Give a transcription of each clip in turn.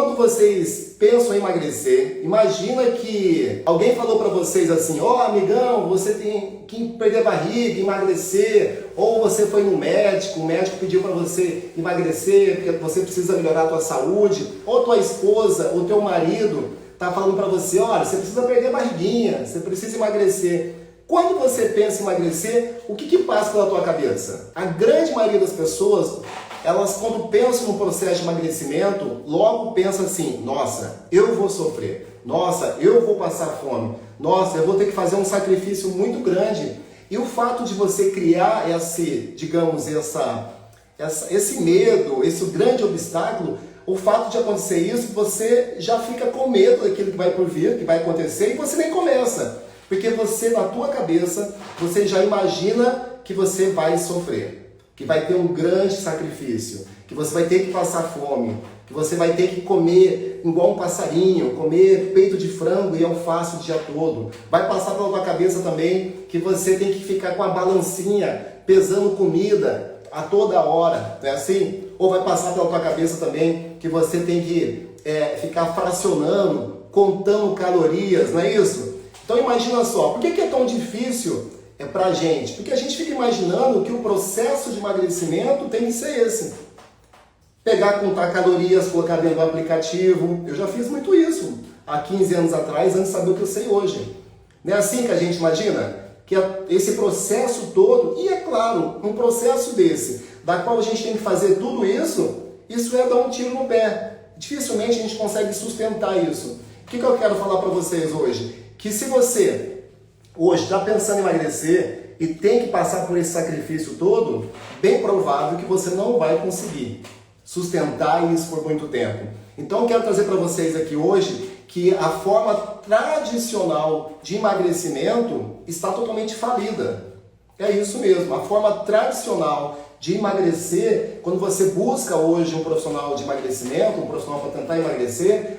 quando vocês pensam em emagrecer, imagina que alguém falou para vocês assim, ó, amigão, você tem que perder barriga, emagrecer, ou você foi no médico, o médico pediu para você emagrecer porque você precisa melhorar a tua saúde, ou tua esposa, ou teu marido tá falando para você, olha, você precisa perder barriguinha, você precisa emagrecer. Quando você pensa em emagrecer, o que passa pela tua cabeça? A grande maioria das pessoas, elas quando pensam no processo de emagrecimento, logo pensam assim, nossa, eu vou sofrer, nossa, eu vou passar fome, nossa, eu vou ter que fazer um sacrifício muito grande. E o fato de você criar esse medo, esse grande obstáculo, o fato de acontecer isso, você já fica com medo daquilo que vai por vir, que vai acontecer, e você nem começa. Porque você, na tua cabeça, você já imagina que você vai sofrer, que vai ter um grande sacrifício, que você vai ter que passar fome, que você vai ter que comer igual um passarinho, comer peito de frango e alface o dia todo. Vai passar pela tua cabeça também que você tem que ficar com a balancinha pesando comida a toda hora, não é assim? Ou vai passar pela tua cabeça também que você tem que ficar fracionando, contando calorias, não é isso? Então imagina só, por que é tão difícil pra gente? Porque a gente fica imaginando que o processo de emagrecimento tem que ser esse. Pegar, contar calorias, colocar dentro do aplicativo. Eu já fiz muito isso há 15 anos atrás, antes de saber o que eu sei hoje. Não é assim que a gente imagina? Que esse processo todo, e é claro, um processo desse, da qual a gente tem que fazer tudo isso, isso é dar um tiro no pé. Dificilmente a gente consegue sustentar isso. O que eu quero falar para vocês hoje? Que se você hoje está pensando em emagrecer e tem que passar por esse sacrifício todo, bem provável que você não vai conseguir sustentar isso por muito tempo. Então eu quero trazer para vocês aqui hoje que a forma tradicional de emagrecimento está totalmente falida. É isso mesmo, a forma tradicional de emagrecer, quando você busca hoje um profissional de emagrecimento, um profissional para tentar emagrecer,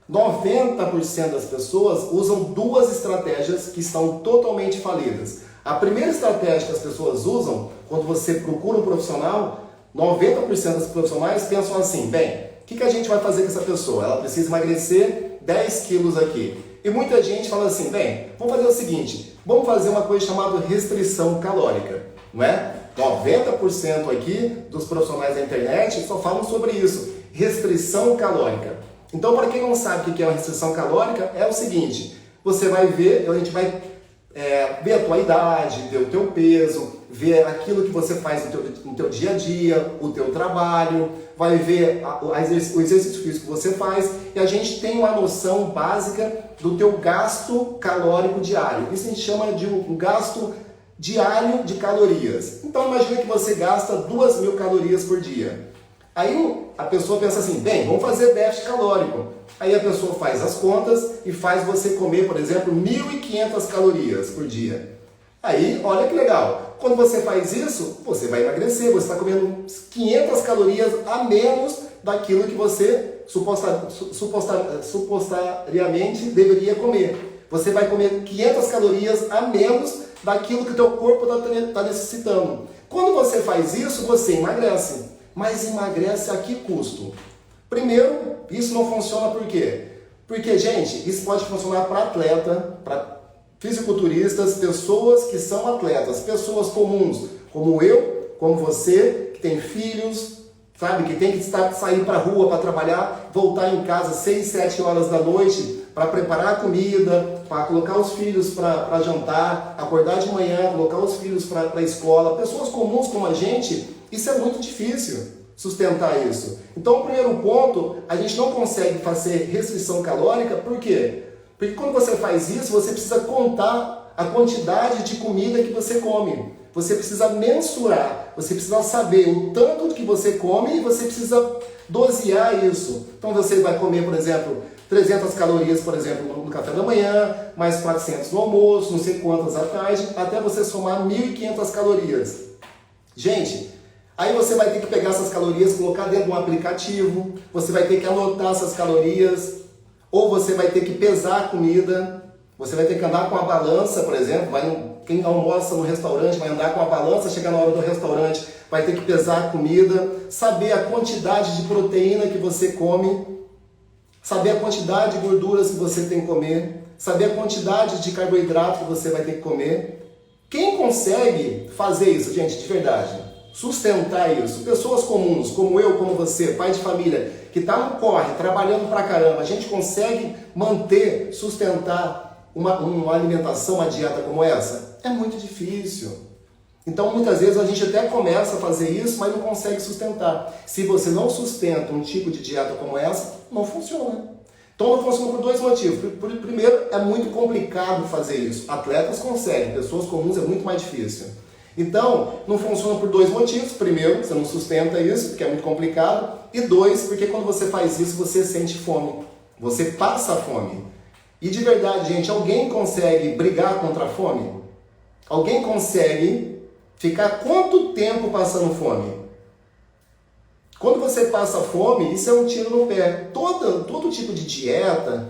90% das pessoas usam duas estratégias que estão totalmente falidas. A primeira estratégia que as pessoas usam, quando você procura um profissional, 90% dos profissionais pensam assim, bem, o que a gente vai fazer com essa pessoa? Ela precisa emagrecer 10 quilos aqui. E muita gente fala assim, bem, vamos fazer o seguinte, vamos fazer uma coisa chamada restrição calórica, não é? 90% aqui dos profissionais da internet só falam sobre isso, restrição calórica. Então, para quem não sabe o que é uma restrição calórica, é o seguinte, você vai ver, a gente vai ver a tua idade, ver o teu peso, ver aquilo que você faz no teu dia a dia, o teu trabalho, vai ver o exercício físico que você faz e a gente tem uma noção básica do teu gasto calórico diário. Isso a gente chama de um gasto diário de calorias. Então, imagina que você gasta 2.000 calorias por dia. Aí a pessoa pensa assim, bem, vamos fazer déficit calórico. Aí a pessoa faz as contas e faz você comer, por exemplo, 1.500 calorias por dia. Aí, olha que legal, quando você faz isso, você vai emagrecer, você está comendo 500 calorias a menos daquilo que você supostariamente deveria comer. Você vai comer 500 calorias a menos daquilo que o teu corpo está necessitando. Quando você faz isso, você emagrece. Mas emagrece a que custo? Primeiro, isso não funciona por quê? Porque, gente, isso pode funcionar para atleta, para fisiculturistas, pessoas que são atletas, pessoas comuns, como eu, como você, que tem filhos, sabe, que tem que sair para a rua para trabalhar, voltar em casa 6, 7 horas da noite para preparar a comida, para colocar os filhos para jantar, acordar de manhã, colocar os filhos para a escola. Pessoas comuns como a gente, isso é muito difícil sustentar isso. Então, o primeiro ponto, a gente não consegue fazer restrição calórica, por quê? Porque quando você faz isso, você precisa contar a quantidade de comida que você come. Você precisa mensurar, você precisa saber o tanto que você come e você precisa dosear isso. Então, você vai comer, por exemplo, 300 calorias, por exemplo, no café da manhã, mais 400 no almoço, não sei quantas à tarde, até você somar 1.500 calorias. Gente, aí você vai ter que pegar essas calorias, colocar dentro de um aplicativo, você vai ter que anotar essas calorias, ou você vai ter que pesar a comida, você vai ter que andar com a balança, por exemplo, quem almoça no restaurante vai andar com a balança, chegar na hora do restaurante, vai ter que pesar a comida, saber a quantidade de proteína que você come. saber a quantidade de gorduras que você tem que comer, saber a quantidade de carboidrato que você vai ter que comer. Quem consegue fazer isso, gente, de verdade, sustentar isso, pessoas comuns, como eu, como você, pai de família, que está no corre, trabalhando pra caramba, a gente consegue manter, sustentar uma alimentação, uma dieta como essa? É muito difícil. Então, muitas vezes, a gente até começa a fazer isso, mas não consegue sustentar. Se você não sustenta um tipo de dieta como essa, não funciona. Então, não funciona por dois motivos. Primeiro, é muito complicado fazer isso. Atletas conseguem, pessoas comuns é muito mais difícil. Então, não funciona por dois motivos. Primeiro, você não sustenta isso, porque é muito complicado. E dois, porque quando você faz isso, você sente fome. Você passa fome. E de verdade, gente, alguém consegue brigar contra a fome? Alguém consegue ficar quanto tempo passando fome? Quando você passa fome, isso é um tiro no pé. Todo tipo de dieta,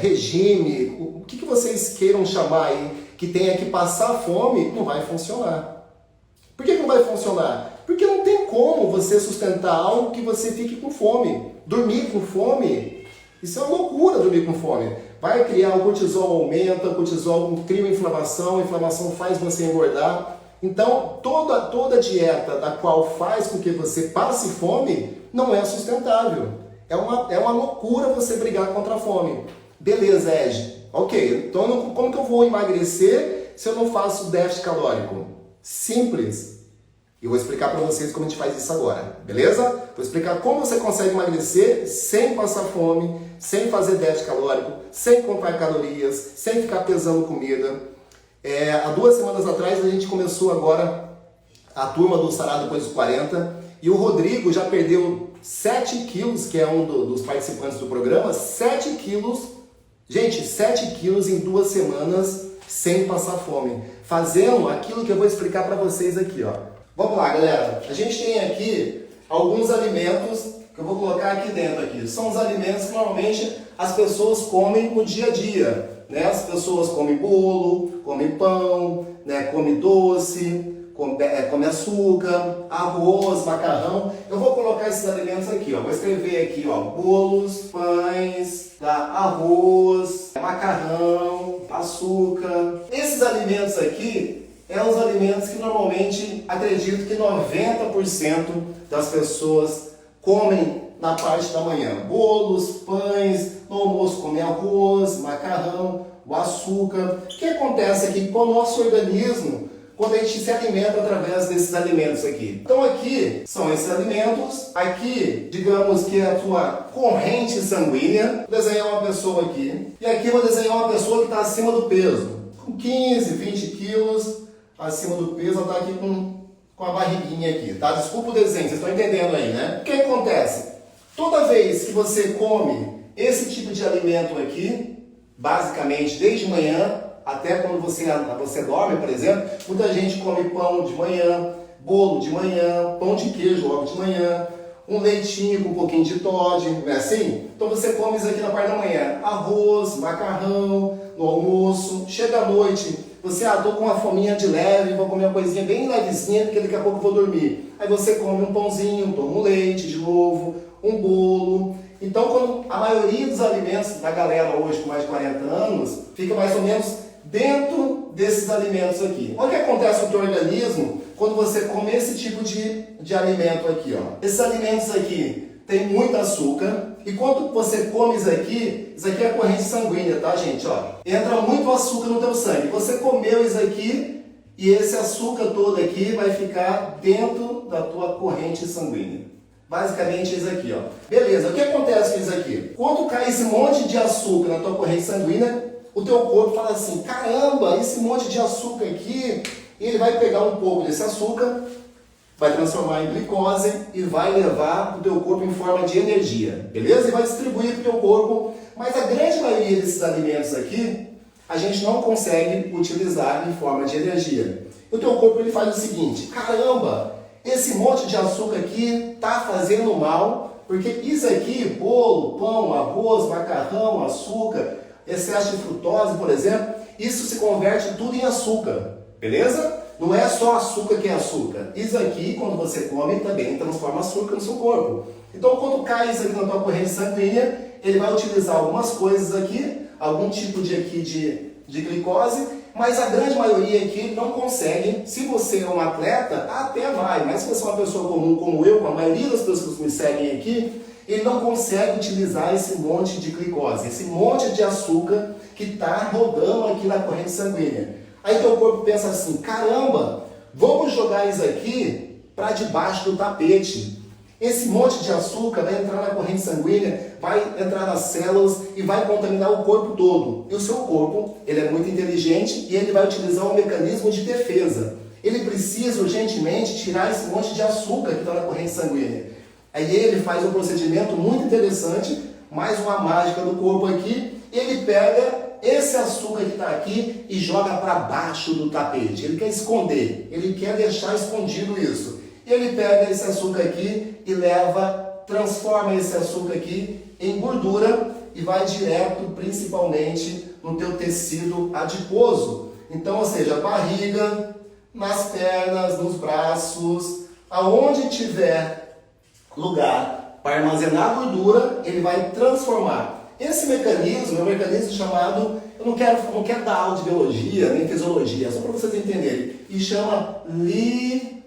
regime, o que vocês queiram chamar aí, que tenha que passar fome, não vai funcionar. Por que não vai funcionar? Porque não tem como você sustentar algo que você fique com fome. Dormir com fome, isso é uma loucura, dormir com fome. Vai criar, o cortisol aumenta, o cortisol cria uma inflamação, a inflamação faz você engordar. Então, toda dieta da qual faz com que você passe fome não é sustentável. É uma loucura você brigar contra a fome. Beleza, Ed. Ok, então como que eu vou emagrecer se eu não faço déficit calórico? Simples. E eu vou explicar para vocês como a gente faz isso agora, beleza? Vou explicar como você consegue emagrecer sem passar fome, sem fazer déficit calórico, sem contar calorias, sem ficar pesando comida. Há 2 semanas atrás a gente começou agora a turma do Sarado depois dos 40 e o Rodrigo já perdeu 7 quilos, que é um dos participantes do programa, 7 quilos, gente, 7 quilos em 2 semanas sem passar fome, fazendo aquilo que eu vou explicar para vocês aqui, ó. Vamos lá, galera, a gente tem aqui alguns alimentos que eu vou colocar aqui dentro aqui, são os alimentos que normalmente as pessoas comem no dia a dia. Né? As pessoas comem bolo, comem pão, né? Comem doce, come açúcar, arroz, macarrão. Eu vou colocar esses alimentos aqui, ó. Vou escrever aqui, ó, bolos, pães, tá? Arroz, macarrão, açúcar. Esses alimentos aqui são os alimentos que normalmente acredito que 90% das pessoas comem na parte da manhã. Bolos, pães, no almoço come arroz, macarrão, o açúcar. O que acontece aqui com o nosso organismo quando a gente se alimenta através desses alimentos aqui? Então aqui são esses alimentos, aqui digamos que é a tua corrente sanguínea. Vou desenhar uma pessoa aqui, e aqui vou desenhar uma pessoa que está acima do peso, com 15, 20 quilos acima do peso, ela está aqui com a barriguinha aqui, tá? Desculpa o desenho, vocês estão entendendo aí, né? O que acontece? Toda vez que você come esse tipo de alimento aqui, basicamente desde manhã até quando você dorme, por exemplo, muita gente come pão de manhã, bolo de manhã, pão de queijo logo de manhã, um leitinho com um pouquinho de Toddy, não é assim? Então você come isso aqui na parte da manhã, arroz, macarrão, no almoço, chega à noite, você, tô com uma fominha de leve, vou comer uma coisinha bem levezinha, porque daqui a pouco eu vou dormir. Aí você come um pãozinho, toma um leite de novo, um bolo. Então, quando a maioria dos alimentos da galera hoje com mais de 40 anos, fica mais ou menos dentro desses alimentos aqui. Olha o que acontece com o teu organismo quando você come esse tipo de alimento aqui, ó. Esses alimentos aqui tem muito açúcar, e quando você come isso aqui é a corrente sanguínea, tá, gente? Ó, entra muito açúcar no teu sangue. Você comeu isso aqui, e esse açúcar todo aqui vai ficar dentro da tua corrente sanguínea. Basicamente isso aqui, ó. Beleza, o que acontece com isso aqui? Quando cai esse monte de açúcar na tua corrente sanguínea, o teu corpo fala assim, caramba, esse monte de açúcar aqui, ele vai pegar um pouco desse açúcar, vai transformar em glicose e vai levar para o teu corpo em forma de energia, beleza? E vai distribuir para o teu corpo, mas a grande maioria desses alimentos aqui, a gente não consegue utilizar em forma de energia. O teu corpo ele faz o seguinte, caramba, esse monte de açúcar aqui está fazendo mal, porque isso aqui, bolo, pão, arroz, macarrão, açúcar, excesso de frutose, por exemplo, isso se converte tudo em açúcar, beleza? Não é só açúcar que é açúcar. Isso aqui, quando você come, também transforma açúcar no seu corpo. Então, quando cai isso aqui na tua corrente sanguínea, ele vai utilizar algumas coisas aqui, algum tipo de glicose, mas a grande maioria aqui não consegue. Se você é um atleta, até vai, mas se você é uma pessoa comum como eu, com a maioria das pessoas que me seguem aqui, ele não consegue utilizar esse monte de glicose, esse monte de açúcar que está rodando aqui na corrente sanguínea. Aí teu corpo pensa assim, caramba, vamos jogar isso aqui para debaixo do tapete. Esse monte de açúcar vai entrar na corrente sanguínea, vai entrar nas células e vai contaminar o corpo todo. E o seu corpo, ele é muito inteligente e ele vai utilizar um mecanismo de defesa. Ele precisa urgentemente tirar esse monte de açúcar que está na corrente sanguínea. Aí ele faz um procedimento muito interessante, mais uma mágica do corpo aqui, ele pega esse açúcar que está aqui e joga para baixo do tapete. Ele quer esconder, ele quer deixar escondido isso. E ele pega esse açúcar aqui e transforma esse açúcar aqui em gordura e vai direto, principalmente, no teu tecido adiposo. Então, ou seja, barriga, nas pernas, nos braços, aonde tiver lugar para armazenar gordura, ele vai transformar. Esse mecanismo é um mecanismo chamado, eu não quero dar aula de biologia, nem fisiologia, só para vocês entenderem, e chama lipogênese,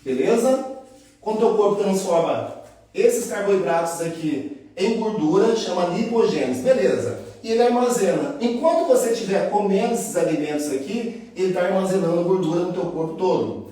beleza? Quando o teu corpo transforma esses carboidratos aqui em gordura, chama lipogênese, beleza? E ele armazena. Enquanto você estiver comendo esses alimentos aqui, ele está armazenando gordura no teu corpo todo.